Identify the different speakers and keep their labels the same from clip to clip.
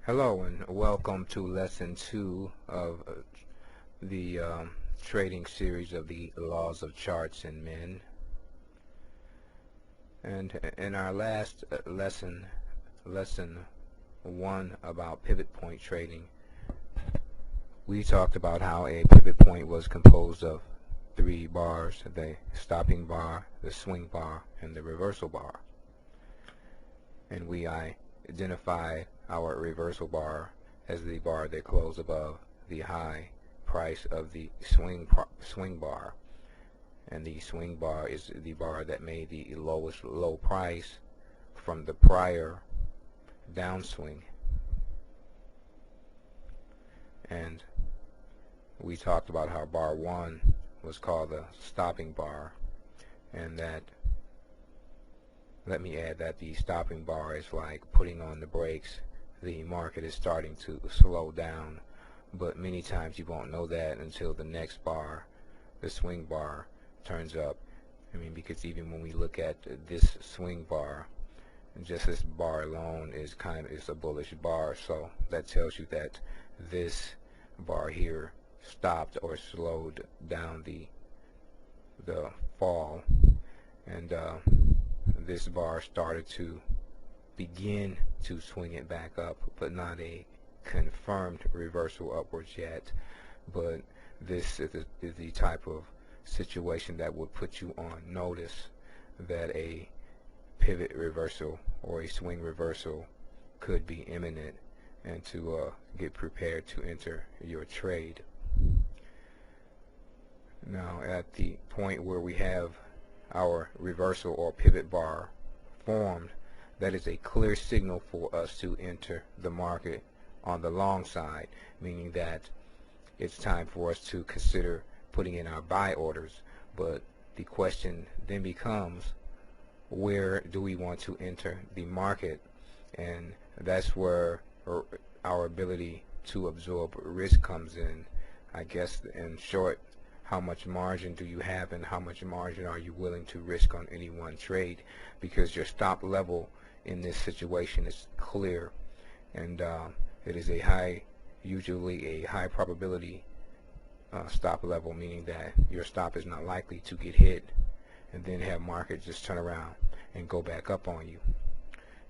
Speaker 1: Hello and welcome to lesson 2 of the trading series of the laws of charts and men. And in our last lesson 1 about pivot point trading, we talked about how a pivot point was composed of 3 bars: the stopping bar, the swing bar, and the reversal bar. And we identified our reversal bar as the bar that closed above the high price of the swing bar, and the swing bar is the bar that made the lowest low price from the prior downswing. And we talked about how bar 1 was called the stopping bar, and that, let me add that the stopping bar is like putting on the brakes. The market is starting to slow down, but many times you won't know that until the next bar, the swing bar, turns up. Because even when we look at this swing bar, just this bar alone is a bullish bar, so that tells you that this bar here stopped or slowed down the fall, and this bar started to begin to swing it back up, but not a confirmed reversal upwards yet. But this is the type of situation that would put you on notice that a pivot reversal or a swing reversal could be imminent, and to get prepared to enter your trade. Now, at the point where we have our reversal or pivot bar formed, that is a clear signal for us to enter the market on the long side, meaning that it's time for us to consider putting in our buy orders. But the question then becomes, where do we want to enter the market? And that's where our ability to absorb risk comes in. I guess, in short, how much margin do you have, and how much margin are you willing to risk on any one trade? Because your stop level in this situation is clear, and it is usually a high probability stop level, meaning that your stop is not likely to get hit and then have market just turn around and go back up on you.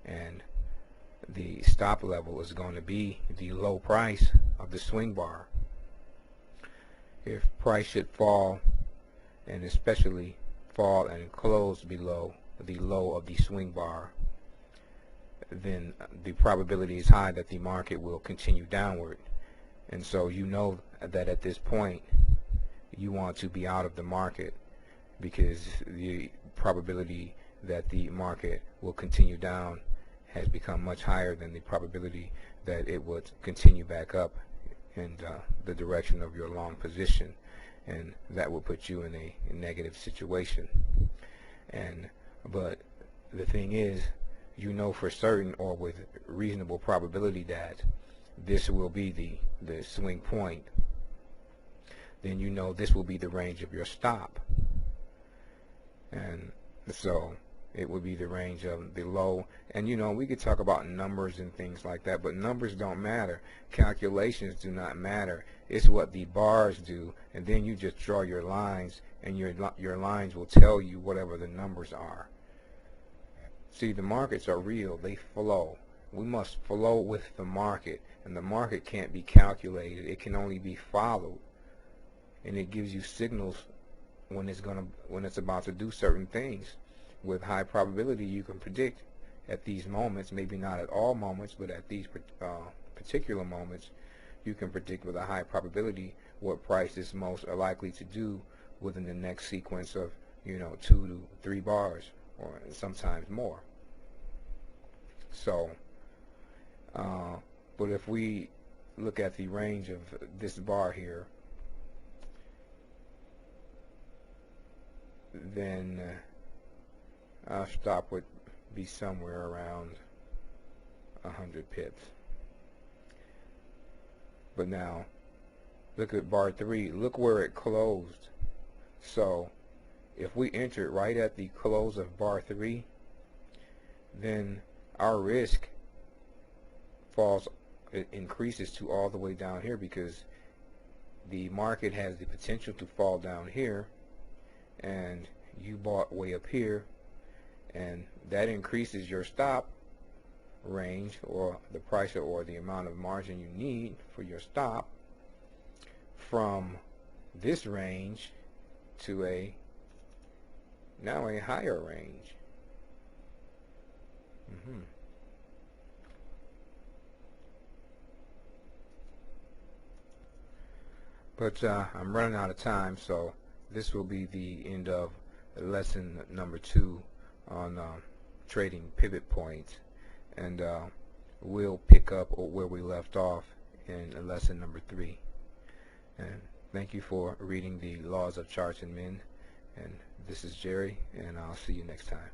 Speaker 1: And the stop level is going to be the low price of the swing bar. If price should fall, and especially fall and close below the low of the swing bar, then the probability is high that the market will continue downward. And so you know that at this point you want to be out of the market, because the probability that the market will continue down has become much higher than the probability that it would continue back up in the direction of your long position, and that will put you in a negative situation. But the thing is, you know for certain, or with reasonable probability, that this will be the swing point. Then you know this will be the range of your stop, and so it would be the range of the low. And we could talk about numbers and things like that, but numbers don't matter. Calculations do not matter. It's what the bars do, and then you just draw your lines, and your lines will tell you whatever the numbers are. See, the markets are real. They flow. We must flow with the market, and the market can't be calculated. It can only be followed, and it gives you signals when it's about to do certain things. With high probability, you can predict at these moments, maybe not at all moments, but at these particular moments, you can predict with a high probability what price is most likely to do within the next sequence of 2 to 3 bars, or sometimes more. So but if we look at the range of this bar here, then our stop would be somewhere around 100 pips. But now look at bar 3. Look where it closed. So if we enter right at the close of bar 3, then our risk falls it increases to all the way down here, because the market has the potential to fall down here, and you bought way up here, and that increases your stop range, or the price or the amount of margin you need for your stop, from this range to now a higher range. But I'm running out of time, so this will be the end of lesson number 2 on trading pivot points, and we'll pick up where we left off in lesson number 3. And thank you for reading the Laws of Charts and Men, and this is Jerry, and I'll see you next time.